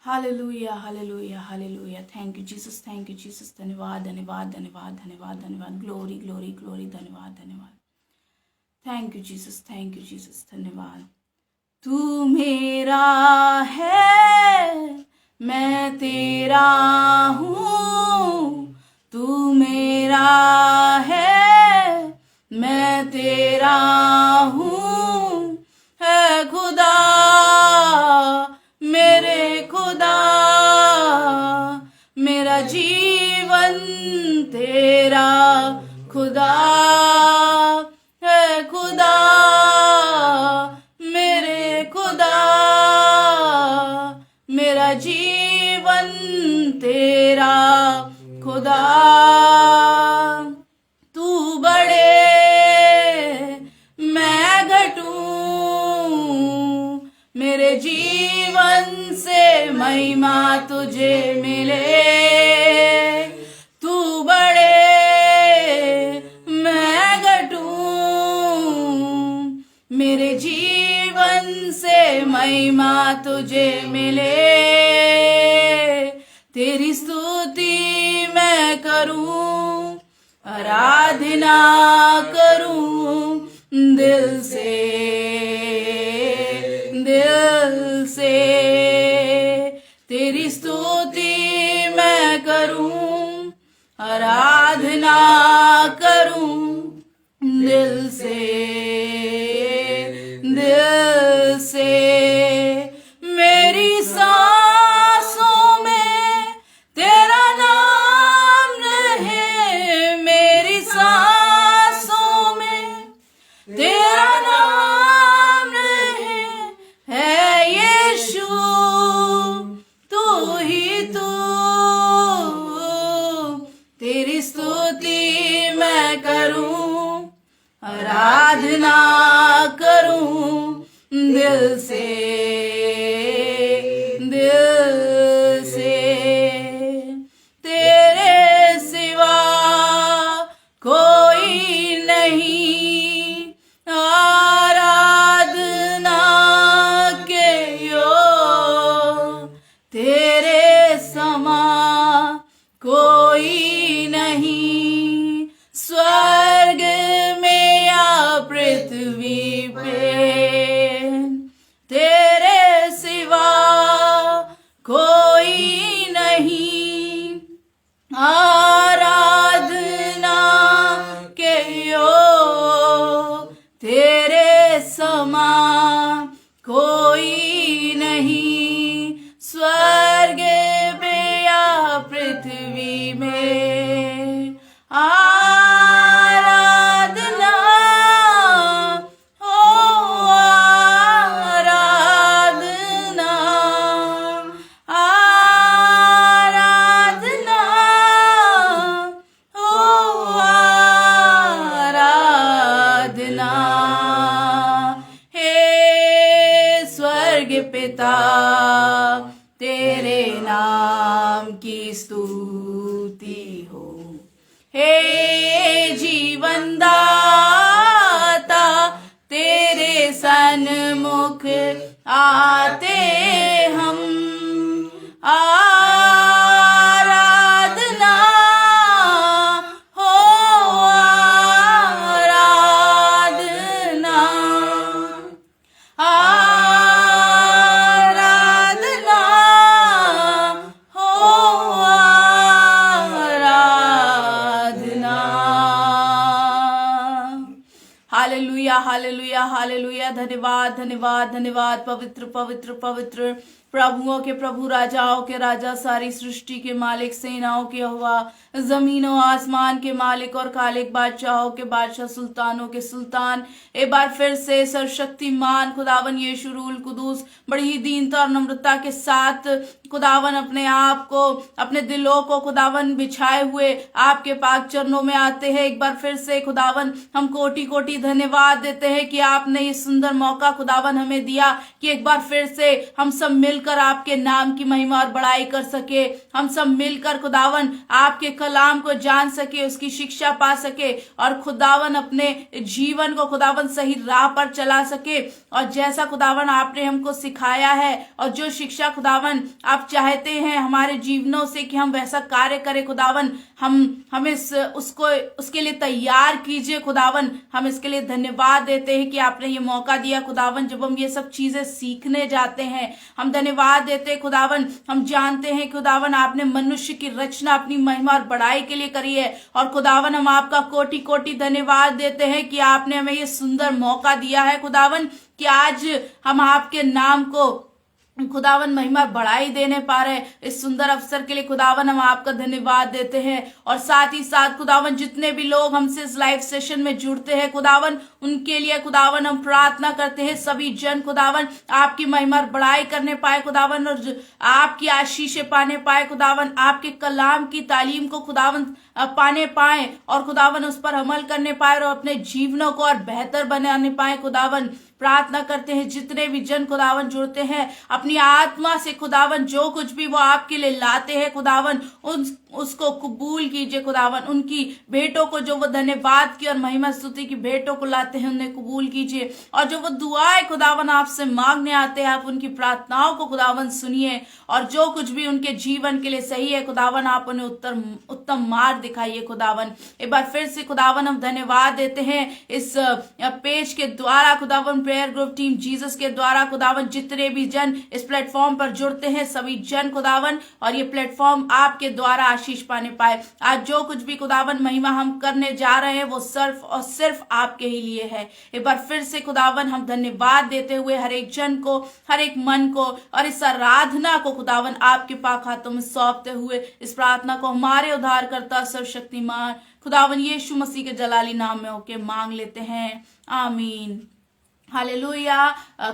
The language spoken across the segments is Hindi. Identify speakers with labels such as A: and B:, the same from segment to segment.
A: Hallelujah hallelujah hallelujah. Thank you Jesus, thank you Jesus. धन्यवाद धन्यवाद धन्यवाद धन्यवाद धन्यवाद। Glory glory glory. धन्यवाद धन्यवाद। Thank you Jesus, thank you Jesus. धन्यवाद। तू मेरा है, मैं तेरा हूँ। तू मेरा है, मैं तेरा हूँ। है खुदा मेरे खुदा, मेरा जीवन तेरा खुदा है। खुदा मेरे खुदा, मेरा जीवन तेरा खुदा। तू बढ़े मैं घटूं, मेरे जीवन से महिमा तुझे मिले। तू बढ़े मैं घटूं, मेरे जीवन से महिमा तुझे मिले। तेरी स्तुति मैं करूं, आराधना करूं दिल से, दिल से। तेरी स्तुति मैं करूं, आराधना करूं दिल से, दिल से। मेरी सांसों में तेरा नाम रहे, मेरी सांसों में तेरा नाम रहे। है यीशु तू ही तू, तेरी स्तुति मैं करूं, आराधना करूं दिल से, दिल से। तेरे सिवा कोई नहीं, आराधना के योग तेरे समा कोई नहीं। स्वर्ग में या पृथ्वी पे तेरे सिवा कोई नहीं, आराधना के योग तेरे समा कोई नहीं। स्वर्ग में या पृथ्वी में आराधना हो, आराधना, आराधना हो, आराधना। हे स्वर्ग पिता तेरे नाम की स्तुति हो। हे जीवन दाता तेरे सन्मुख आते हम, आराधना हो, आराधना, आराधना हो, आराधना। Hallelujah hallelujah hallelujah. धन्यवाद धन्यवाद धन्यवाद। पवित्र पवित्र पवित्र, प्रभुओं के प्रभु, राजाओं के राजा, सारी सृष्टि के मालिक, सेनाओं के यहोवा, जमीनों आसमान के मालिक और खालिक, बादशाहों के बादशाह, सुल्तानों के सुल्तान। एक बार फिर से सर्वशक्तिमान खुदावन यीशु रूल कुदूस बड़ी ही दीनता और नम्रता के साथ खुदावन अपने आप को, अपने दिलों को खुदावन बिछाए हुए आपके पाक चरणों में आते हैं। एक बार फिर से खुदावन हम कोटि कोटि धन्यवाद देते हैं कि आपने इस सुंदर सुंदर मौका खुदावन हमें दिया कि एक बार फिर से हम सब मिलकर आपके नाम की महिमा और बड़ाई कर सके। हम सब मिलकर खुदावन आपके कलाम को जान सके, उसकी शिक्षा पा सके और खुदावन अपने जीवन को खुदावन सही राह पर चला सके। और जैसा खुदावन आपने हमको सिखाया है और जो शिक्षा खुदावन आप चाहते हैं हमारे जीवनों से कि हम वैसा कार्य करें खुदावन, हमें उसको उसके लिए तैयार कीजिए खुदावन। हम इसके लिए धन्यवाद देते हैं कि आपने ये मौका दिया खुदावन। जब हम ये सब चीजें सीखने जाते हैं हम धन्यवाद देते हैं खुदावन। हम जानते हैं खुदावन आपने मनुष्य की रचना अपनी महिमा और बड़ाई के लिए करी है और खुदावन हम आपका कोटि कोटि धन्यवाद देते हैं कि आपने हमें ये सुंदर मौका दिया है खुदावन कि आज हम आपके नाम को खुदावन महिमा बढ़ाई देने पा रहे। इस सुंदर अवसर के लिए खुदावन हम आपका धन्यवाद देते हैं। और साथ ही साथ खुदावन जितने भी लोग हमसे इस लाइव सेशन में जुड़ते हैं खुदावन उनके लिए खुदावन हम प्रार्थना करते हैं सभी जन खुदावन आपकी महिमा बढ़ाई करने पाए खुदावन और आपकी आशीषें पाने पाए खुदावन, आपके कलाम की तालीम को खुदावन पाने पाए और खुदावन उस पर अमल करने पाए और अपने जीवनों को और बेहतर बनाने पाए खुदावन। प्रार्थना करते हैं जितने भी जन खुदावन जुड़ते हैं अपनी आत्मा से खुदावन जो कुछ भी वो आपके लिए लाते हैं खुदावन उसको कबूल कीजिए खुदावन। उनकी भेंटों को जो वो धन्यवाद की और महिमा स्तुति की भेंटों को लाते हैं उन्हें कबूल कीजिए और जो वो दुआएं खुदावन आपसे मांगने आते हैं आप उनकी प्रार्थनाओं को खुदावन सुनिए और जो कुछ भी उनके जीवन के लिए सही है खुदावन आप उन्हें उत्तम मार्ग दिखाइए खुदावन। एक बार फिर से खुदावन हम धन्यवाद देते हैं इस पेज के द्वारा खुदावन प्रेयर ग्रुप टीम जीसस के द्वारा खुदावन जितने भी जन इस प्लेटफॉर्म पर जुड़ते हैं सभी जन खुदावन और ये प्लेटफॉर्म आपके द्वारा आशीष पाने पाए। आज जो कुछ भी खुदावन महिमा हम करने जा रहे हैं वो सिर्फ और सिर्फ आपके ही लिए है। एक बार फिर से खुदावन हम धन्यवाद देते हुए हर एक जन को हर एक मन को और इस आराधना को खुदावन आपके पाक हाथों में सौंपते हुए इस प्रार्थना को हमारे उद्धारकर्ता सर्वशक्तिमान खुदावन यीशु मसीह के जलाली नाम में होके मांग लेते हैं, आमीन। हालेलुया।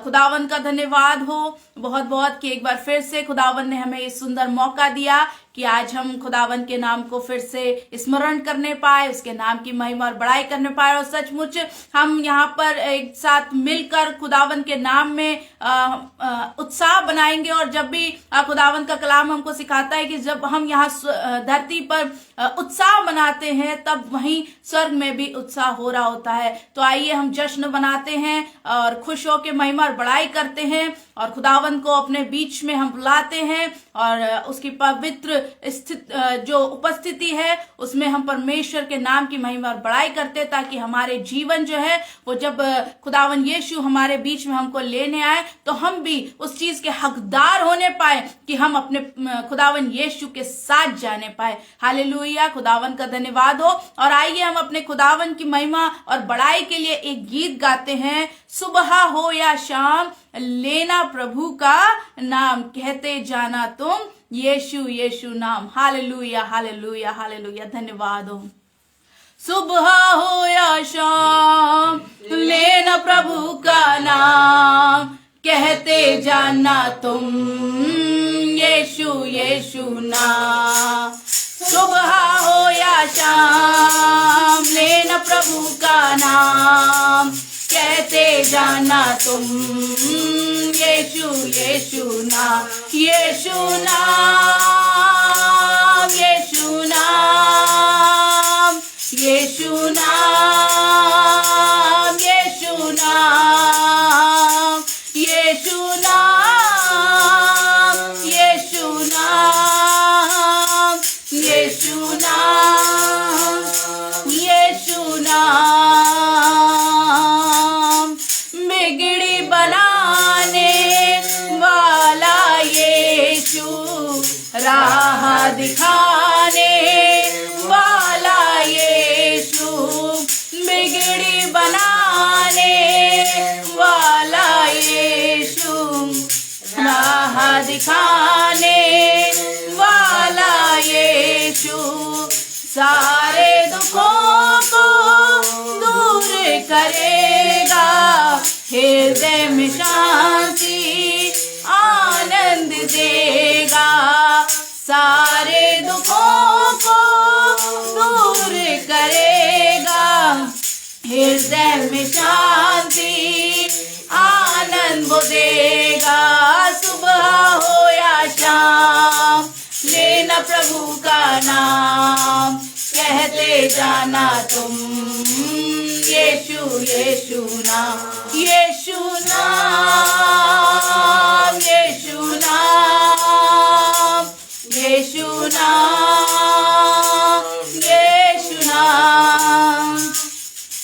A: खुदावन का धन्यवाद हो बहुत बहुत कि एक बार फिर से खुदावन ने हमें ये सुंदर मौका दिया कि आज हम खुदावन के नाम को फिर से स्मरण करने पाए, उसके नाम की महिमा और बड़ाई करने पाए और सचमुच हम यहाँ पर एक साथ मिलकर खुदावन के नाम में उत्साह बनाएंगे। और जब भी खुदावन का कलाम हमको सिखाता है कि जब हम यहाँ धरती पर उत्साह मनाते हैं तब वहीं स्वर्ग में भी उत्साह हो रहा होता है। तो आइए हम जश्न बनाते हैं और खुश होकर महिमा और बड़ाई करते हैं और खुदावन को अपने बीच में हम बुलाते हैं और उसकी पवित्र जो उपस्थिति है उसमें हम परमेश्वर के नाम की महिमा और बड़ाई करते हैं ताकि हमारे जीवन जो है वो जब खुदावन यीशु हमारे बीच में हमको लेने आए तो हम भी उस चीज के हकदार होने पाए कि हम अपने खुदावन यीशु के साथ जाने पाए। हालेलुया। खुदावन का धन्यवाद हो। और आइए हम अपने खुदावन की महिमा और बड़ाई के लिए एक गीत गाते हैं, सुबह हो या शाम लेना प्रभु का नाम, कहते जाना तुम यीशु यीशु नाम। Hallelujah hallelujah hallelujah. धन्यवाद हो। सुबह हो या शाम लेना प्रभु का नाम, कहते जाना तुम यीशु यीशु नाम। सुबह हो या शाम लेना प्रभु का नाम, कहते जाना तुम यीशु यीशु नाम। यीशु नाम यीशु नाम यीशु नाम यीशु नाम यीशु नाम यीशु नाम यीशु नाम यीशु नाम। बिगड़ी बनाने वाला यीशु, राह दिखाने वाला यीशु, बिगड़ी बनाने वाला यीशु, राह दिखाने वाला यीशु, सारे दुखों को दूर करेगा, हृदय में शांति आनंद देगा, सारे दुखों को दूर करेगा, हृदय में शांति देगा, सुबह हो या शाम लेना प्रभु का नाम, कहते जाना तुम यीशु यीशु नाम, यीशु नाम, यीशु नाम, यीशु नाम, यीशु नाम,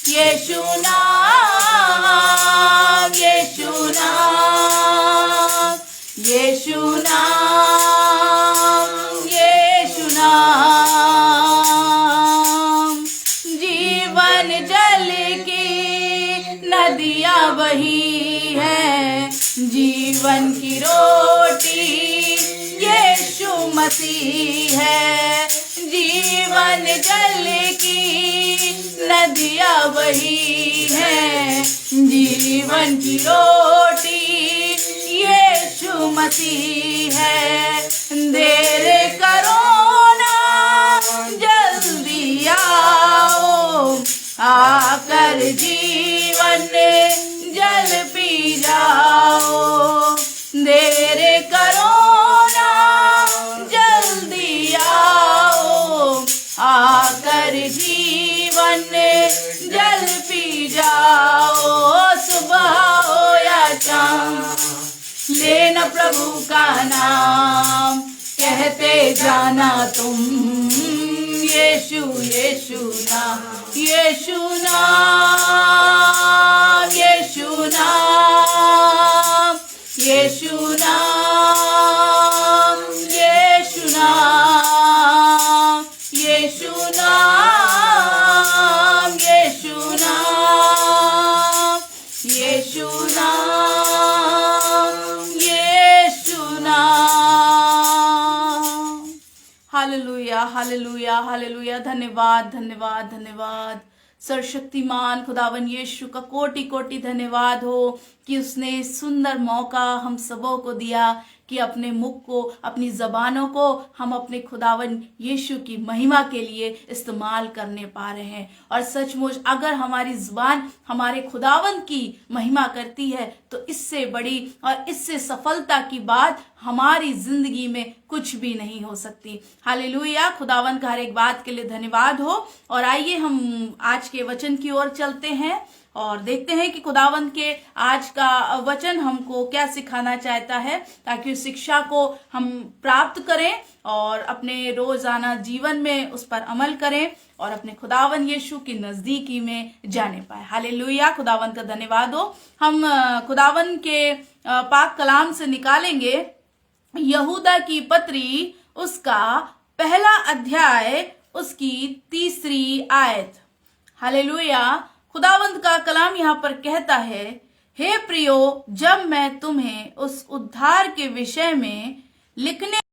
A: यीशु नाम, यीशु नाम, यीशु नाम, यीशु नाम। जीवन जल की नदियाँ बही है, जीवन की रोटी यीशु मसीह है। जीवन जल की नदियाँ बही है, जीवन की रोटी यीशु मसीह है। देर करो ना, जल्दी आओ, आकर जीवन जल पी जाओ। देर करो ना, जल्दी आओ, आकर जीवन जल पी जाओ। सुबह हो या शाम लेना प्रभु का नाम, कहते जाना तुम यीशु यीशु नाम, यीशु नाम, यीशु नाम, यीशु नाम, यीशु नाम, यीशु नाम, यीशु नाम, यीशु नाम, यीशु नाम। Hallelujah hallelujah hallelujah. धन्यवाद धन्यवाद धन्यवाद सर्वशक्तिमान खुदावन यीशु का कोटि कोटि धन्यवाद हो कि उसने सुंदर मौका हम सबों को दिया कि अपने मुख को, अपनी जबानों को हम अपने खुदावन यीशु की महिमा के लिए इस्तेमाल करने पा रहे हैं। और सचमुच अगर हमारी जुबान हमारे खुदावन की महिमा करती है तो इससे बड़ी और इससे सफलता की बात हमारी जिंदगी में कुछ भी नहीं हो सकती। हालेलुया। खुदावन का हर एक बात के लिए धन्यवाद हो। और आइए हम आज के वचन की ओर चलते हैं और देखते हैं कि खुदावंत के आज का वचन हमको क्या सिखाना चाहता है, ताकि उस शिक्षा को हम प्राप्त करें और अपने रोजाना जीवन में उस पर अमल करें और अपने खुदावंत यीशु की नजदीकी में जाने पाए। हालेलुया। खुदावंत का धन्यवाद हो। हम खुदावंत के पाक कलाम से निकालेंगे यहूदा की पत्री, उसका पहला अध्याय, उसकी 3 आयत। हालेलुया। खुदावंत का कलाम यहाँ पर कहता है, हे प्रियो, जब मैं तुम्हें उस उद्धार के विषय में लिखने